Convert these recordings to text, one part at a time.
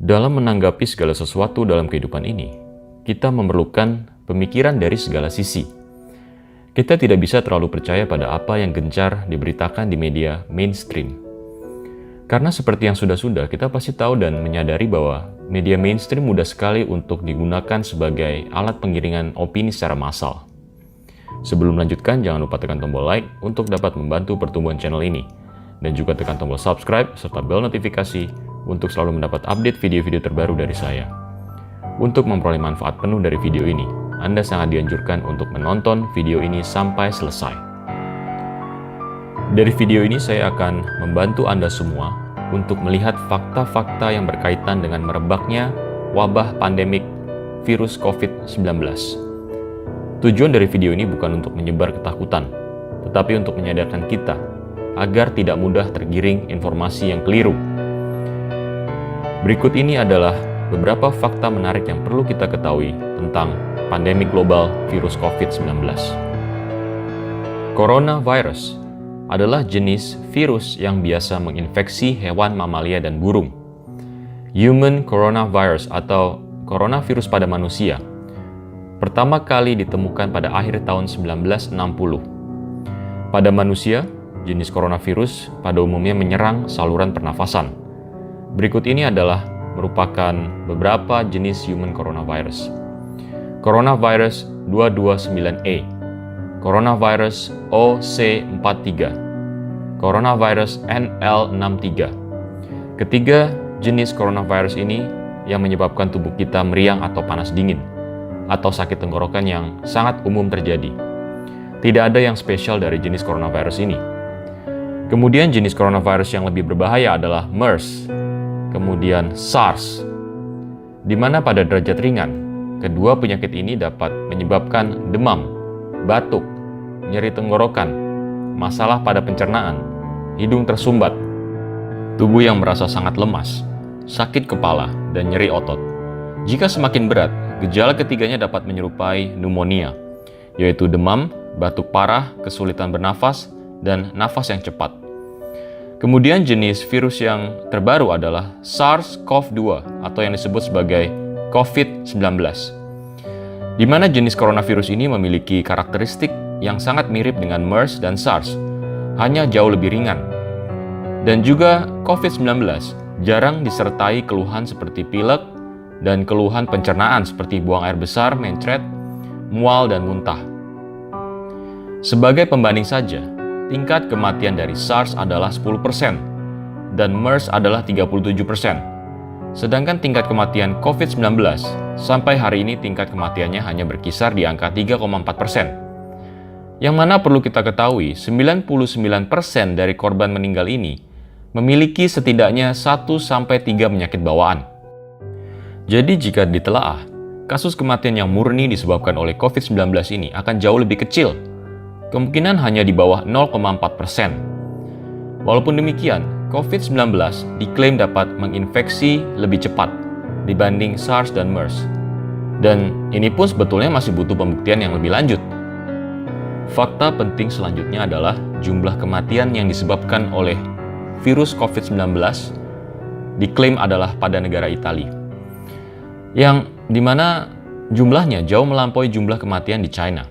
Dalam menanggapi segala sesuatu dalam kehidupan ini, kita memerlukan pemikiran dari segala sisi. Kita tidak bisa terlalu percaya pada apa yang gencar diberitakan di media mainstream. Karena seperti yang sudah-sudah, kita pasti tahu dan menyadari bahwa media mainstream mudah sekali untuk digunakan sebagai alat pengiringan opini secara massal. Sebelum melanjutkan, jangan lupa tekan tombol like untuk dapat membantu pertumbuhan channel ini. Dan juga tekan tombol subscribe serta bel notifikasi untuk selalu mendapat update video-video terbaru dari saya. Untuk memperoleh manfaat penuh dari video ini, Anda sangat dianjurkan untuk menonton video ini sampai selesai. Dari video ini saya akan membantu Anda semua untuk melihat fakta-fakta yang berkaitan dengan merebaknya wabah pandemik virus COVID-19. Tujuan dari video ini bukan untuk menyebar ketakutan, tetapi untuk menyadarkan kita agar tidak mudah tergiring informasi yang keliru. Berikut ini adalah beberapa fakta menarik yang perlu kita ketahui tentang pandemi global virus COVID-19. Coronavirus adalah jenis virus yang biasa menginfeksi hewan mamalia dan burung. Human coronavirus atau coronavirus pada manusia pertama kali ditemukan pada akhir tahun 1960. Pada manusia, jenis coronavirus pada umumnya menyerang saluran pernafasan. Berikut ini adalah merupakan beberapa jenis human coronavirus. Coronavirus 229A, Coronavirus OC43, Coronavirus NL63. Ketiga jenis coronavirus ini yang menyebabkan tubuh kita meriang atau panas dingin, atau sakit tenggorokan yang sangat umum terjadi. Tidak ada yang spesial dari jenis coronavirus ini. Kemudian jenis coronavirus yang lebih berbahaya adalah MERS, kemudian SARS, di mana pada derajat ringan, kedua penyakit ini dapat menyebabkan demam, batuk, nyeri tenggorokan, masalah pada pencernaan, hidung tersumbat, tubuh yang merasa sangat lemas, sakit kepala, dan nyeri otot. Jika semakin berat, gejala ketiganya dapat menyerupai pneumonia, yaitu demam, batuk parah, kesulitan bernafas, dan nafas yang cepat. Kemudian jenis virus yang terbaru adalah SARS-CoV-2 atau yang disebut sebagai COVID-19, di mana jenis coronavirus ini memiliki karakteristik yang sangat mirip dengan MERS dan SARS, hanya jauh lebih ringan. Dan juga COVID-19 jarang disertai keluhan seperti pilek dan keluhan pencernaan seperti buang air besar, mencret, mual, dan muntah. Sebagai pembanding saja, tingkat kematian dari SARS adalah 10% dan MERS adalah 37%. Sedangkan tingkat kematian COVID-19 sampai hari ini tingkat kematiannya hanya berkisar di angka 3,4%. Yang mana perlu kita ketahui, 99% dari korban meninggal ini memiliki setidaknya 1-3 penyakit bawaan. Jadi jika ditelaah, kasus kematian yang murni disebabkan oleh COVID-19 ini akan jauh lebih kecil, kemungkinan hanya di bawah 0,4%. Walaupun demikian, COVID-19 diklaim dapat menginfeksi lebih cepat dibanding SARS dan MERS. Dan ini pun sebetulnya masih butuh pembuktian yang lebih lanjut. Fakta penting selanjutnya adalah jumlah kematian yang disebabkan oleh virus COVID-19 diklaim adalah pada negara Italia, yang dimana jumlahnya jauh melampaui jumlah kematian di China.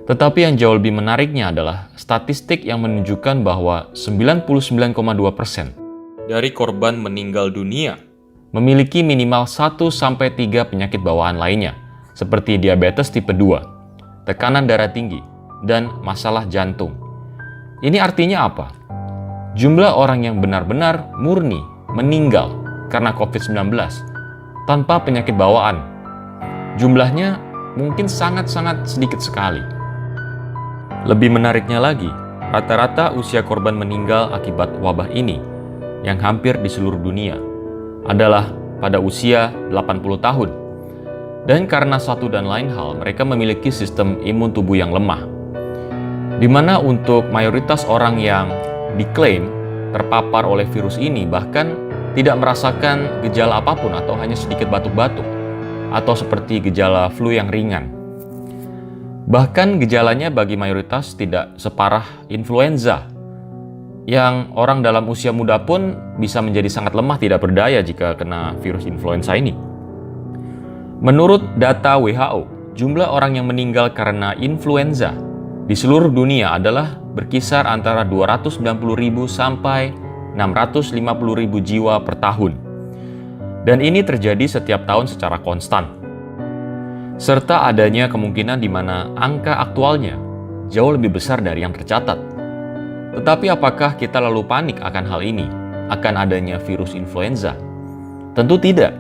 Tetapi yang jauh lebih menariknya adalah statistik yang menunjukkan bahwa 99,2% dari korban meninggal dunia memiliki minimal 1-3 penyakit bawaan lainnya, seperti diabetes tipe 2, tekanan darah tinggi, dan masalah jantung. Ini artinya apa? Jumlah orang yang benar-benar murni meninggal karena COVID-19 tanpa penyakit bawaan, jumlahnya mungkin sangat-sangat sedikit sekali. Lebih menariknya lagi, rata-rata usia korban meninggal akibat wabah ini yang hampir di seluruh dunia adalah pada usia 80 tahun. Dan karena satu dan lain hal, mereka memiliki sistem imun tubuh yang lemah, di mana untuk mayoritas orang yang diklaim terpapar oleh virus ini bahkan tidak merasakan gejala apapun atau hanya sedikit batuk-batuk atau seperti gejala flu yang ringan. Bahkan gejalanya bagi mayoritas tidak separah influenza yang orang dalam usia muda pun bisa menjadi sangat lemah tidak berdaya jika kena virus influenza ini. Menurut data WHO, jumlah orang yang meninggal karena influenza di seluruh dunia adalah berkisar antara 290.000 sampai 650.000 jiwa per tahun. Dan ini terjadi setiap tahun secara konstan. Serta adanya kemungkinan di mana angka aktualnya jauh lebih besar dari yang tercatat. Tetapi apakah kita lalu panik akan hal ini? Akan adanya virus influenza? Tentu tidak.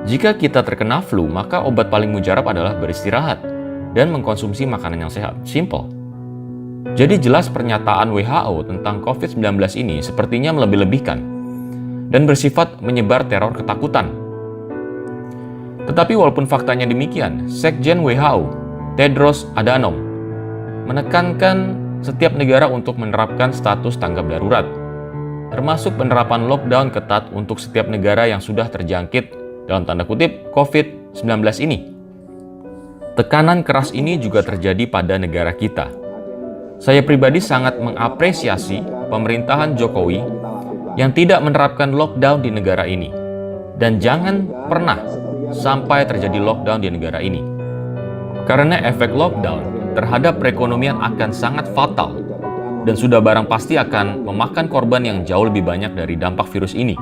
Jika kita terkena flu, maka obat paling mujarab adalah beristirahat dan mengkonsumsi makanan yang sehat. Simple. Jadi jelas pernyataan WHO tentang COVID-19 ini sepertinya melebih-lebihkan dan bersifat menyebar teror ketakutan. Tetapi walaupun faktanya demikian, Sekjen WHO, Tedros Adhanom, menekankan setiap negara untuk menerapkan status tanggap darurat, termasuk penerapan lockdown ketat untuk setiap negara yang sudah terjangkit dalam tanda kutip COVID-19 ini. Tekanan keras ini juga terjadi pada negara kita. Saya pribadi sangat mengapresiasi pemerintahan Jokowi yang tidak menerapkan lockdown di negara ini. Dan jangan pernah sampai terjadi lockdown di negara ini. Karena efek lockdown terhadap perekonomian akan sangat fatal dan sudah barang pasti akan memakan korban yang jauh lebih banyak dari dampak virus ini.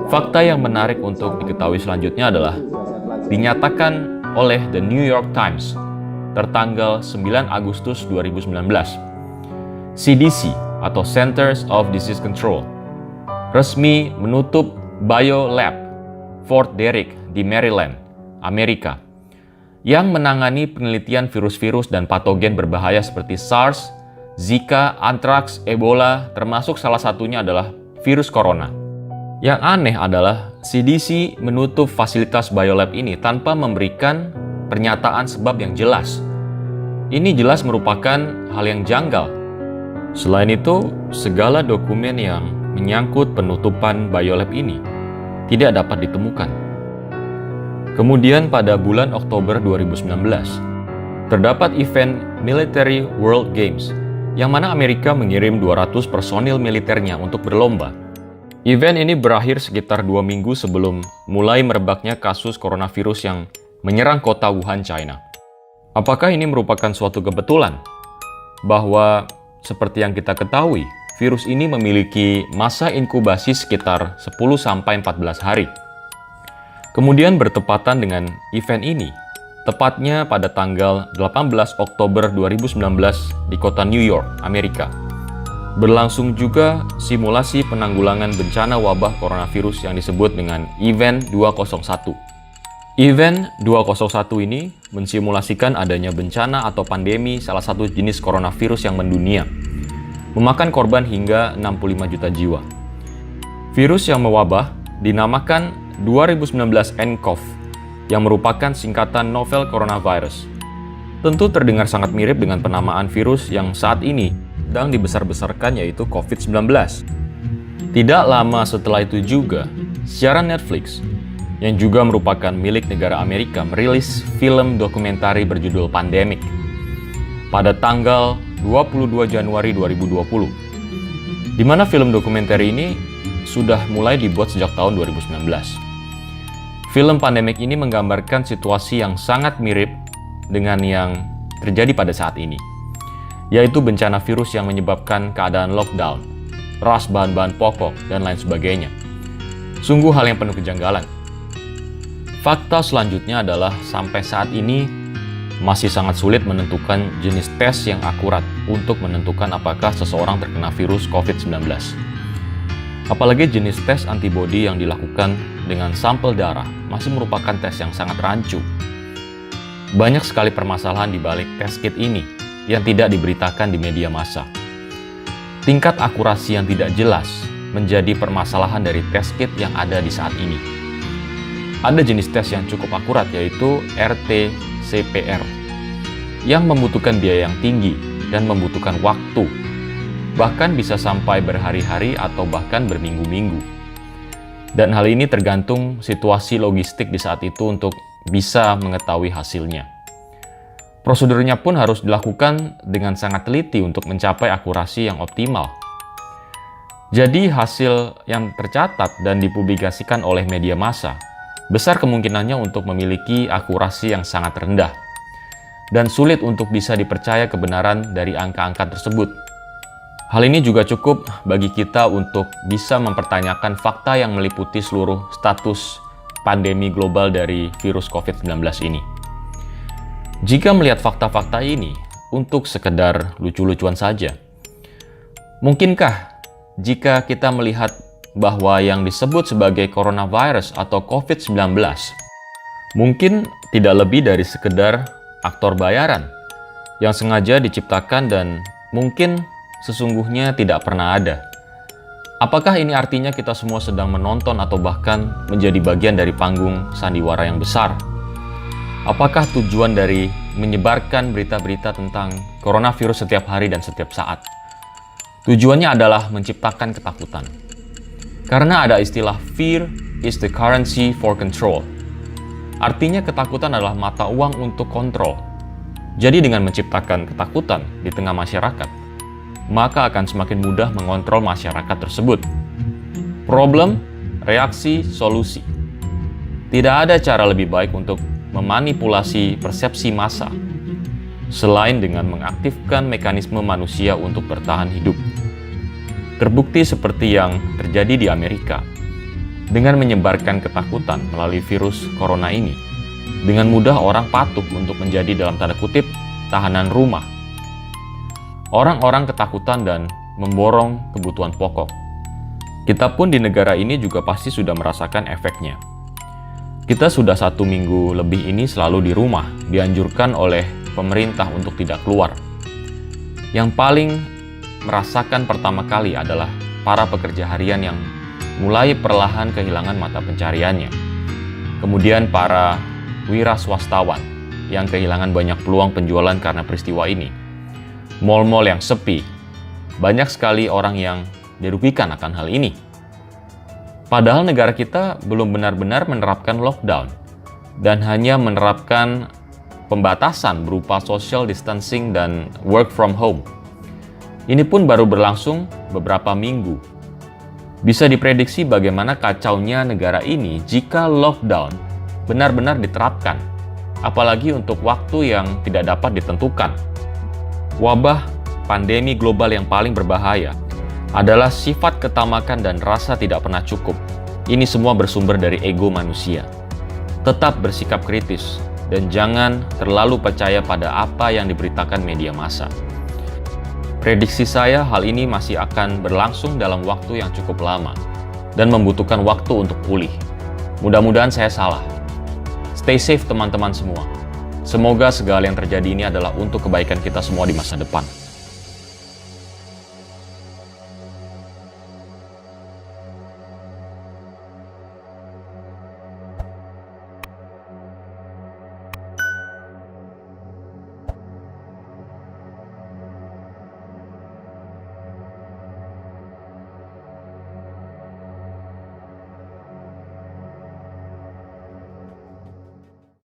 Fakta yang menarik untuk diketahui selanjutnya adalah dinyatakan oleh The New York Times tertanggal 9 Agustus 2019. CDC atau Centers of Disease Control resmi menutup biolab Fort Detrick di Maryland, Amerika, yang menangani penelitian virus-virus dan patogen berbahaya seperti SARS, Zika, antraks, Ebola, termasuk salah satunya adalah virus corona. Yang aneh adalah CDC menutup fasilitas biolab ini tanpa memberikan pernyataan sebab yang jelas. Ini jelas merupakan hal yang janggal. Selain itu, segala dokumen yang menyangkut penutupan biolab ini tidak dapat ditemukan. Kemudian pada bulan Oktober 2019, terdapat event Military World Games, yang mana Amerika mengirim 200 personil militernya untuk berlomba. Event ini berakhir sekitar 2 minggu sebelum mulai merebaknya kasus coronavirus yang menyerang kota Wuhan, China. Apakah ini merupakan suatu kebetulan? Bahwa seperti yang kita ketahui, virus ini memiliki masa inkubasi sekitar 10-14 hari. Kemudian bertepatan dengan event ini, tepatnya pada tanggal 18 Oktober 2019 di kota New York, Amerika. Berlangsung juga simulasi penanggulangan bencana wabah coronavirus yang disebut dengan Event 201. Event 201 ini mensimulasikan adanya bencana atau pandemi salah satu jenis coronavirus yang mendunia, memakan korban hingga 65 juta jiwa. Virus yang mewabah dinamakan 2019 nCoV, yang merupakan singkatan novel coronavirus. Tentu terdengar sangat mirip dengan penamaan virus yang saat ini sedang dibesar-besarkan, yaitu COVID-19. Tidak lama setelah itu juga, siaran Netflix, yang juga merupakan milik negara Amerika, merilis film dokumentari berjudul Pandemic pada tanggal 22 Januari 2020, di mana film dokumenter ini sudah mulai dibuat sejak tahun 2019. Film Pandemic ini menggambarkan situasi yang sangat mirip dengan yang terjadi pada saat ini, yaitu bencana virus yang menyebabkan keadaan lockdown, ras bahan-bahan pokok, dan lain sebagainya. Sungguh hal yang penuh kejanggalan. Fakta selanjutnya adalah sampai saat ini masih sangat sulit menentukan jenis tes yang akurat untuk menentukan apakah seseorang terkena virus COVID-19. Apalagi jenis tes antibodi yang dilakukan dengan sampel darah masih merupakan tes yang sangat rancu. Banyak sekali permasalahan di balik tes kit ini yang tidak diberitakan di media massa. Tingkat akurasi yang tidak jelas menjadi permasalahan dari tes kit yang ada di saat ini. Ada jenis tes yang cukup akurat, yaitu RT-PCR, yang membutuhkan biaya yang tinggi dan membutuhkan waktu, bahkan bisa sampai berhari-hari atau bahkan berminggu-minggu. Dan hal ini tergantung situasi logistik di saat itu untuk bisa mengetahui hasilnya. Prosedurnya pun harus dilakukan dengan sangat teliti untuk mencapai akurasi yang optimal. Jadi hasil yang tercatat dan dipublikasikan oleh media massa besar kemungkinannya untuk memiliki akurasi yang sangat rendah dan sulit untuk bisa dipercaya kebenaran dari angka-angka tersebut. Hal ini juga cukup bagi kita untuk bisa mempertanyakan fakta yang meliputi seluruh status pandemi global dari virus COVID-19 ini. Jika melihat fakta-fakta ini untuk sekedar lucu-lucuan saja, mungkinkah jika kita melihat bahwa yang disebut sebagai coronavirus atau COVID-19 mungkin tidak lebih dari sekedar aktor bayaran yang sengaja diciptakan dan mungkin sesungguhnya tidak pernah ada? Apakah ini artinya kita semua sedang menonton atau bahkan menjadi bagian dari panggung sandiwara yang besar? Apakah tujuan dari menyebarkan berita-berita tentang coronavirus setiap hari dan setiap saat? Tujuannya adalah menciptakan ketakutan. Karena ada istilah fear is the currency for control. Artinya ketakutan adalah mata uang untuk kontrol. Jadi dengan menciptakan ketakutan di tengah masyarakat, maka akan semakin mudah mengontrol masyarakat tersebut. Problem, reaksi, solusi. Tidak ada cara lebih baik untuk memanipulasi persepsi massa selain dengan mengaktifkan mekanisme manusia untuk bertahan hidup. Terbukti seperti yang terjadi di Amerika. Dengan menyebarkan ketakutan melalui virus corona ini, dengan mudah orang patuh untuk menjadi dalam tanda kutip tahanan rumah. Orang-orang ketakutan dan memborong kebutuhan pokok. Kita pun di negara ini juga pasti sudah merasakan efeknya. Kita sudah 1 minggu lebih ini selalu di rumah, dianjurkan oleh pemerintah untuk tidak keluar. Yang paling merasakan pertama kali adalah para pekerja harian yang mulai perlahan kehilangan mata pencariannya. Kemudian para wira swastawan yang kehilangan banyak peluang penjualan karena peristiwa ini. Mal-mal yang sepi. Banyak sekali orang yang dirugikan akan hal ini. Padahal negara kita belum benar-benar menerapkan lockdown dan hanya menerapkan pembatasan berupa social distancing dan work from home. Ini pun baru berlangsung beberapa minggu. Bisa diprediksi bagaimana kacaunya negara ini jika lockdown benar-benar diterapkan, apalagi untuk waktu yang tidak dapat ditentukan. Wabah pandemi global yang paling berbahaya adalah sifat ketamakan dan rasa tidak pernah cukup. Ini semua bersumber dari ego manusia. Tetap bersikap kritis dan jangan terlalu percaya pada apa yang diberitakan media massa. Prediksi saya hal ini masih akan berlangsung dalam waktu yang cukup lama dan membutuhkan waktu untuk pulih. Mudah-mudahan saya salah. Stay safe teman-teman semua. Semoga segala yang terjadi ini adalah untuk kebaikan kita semua di masa depan.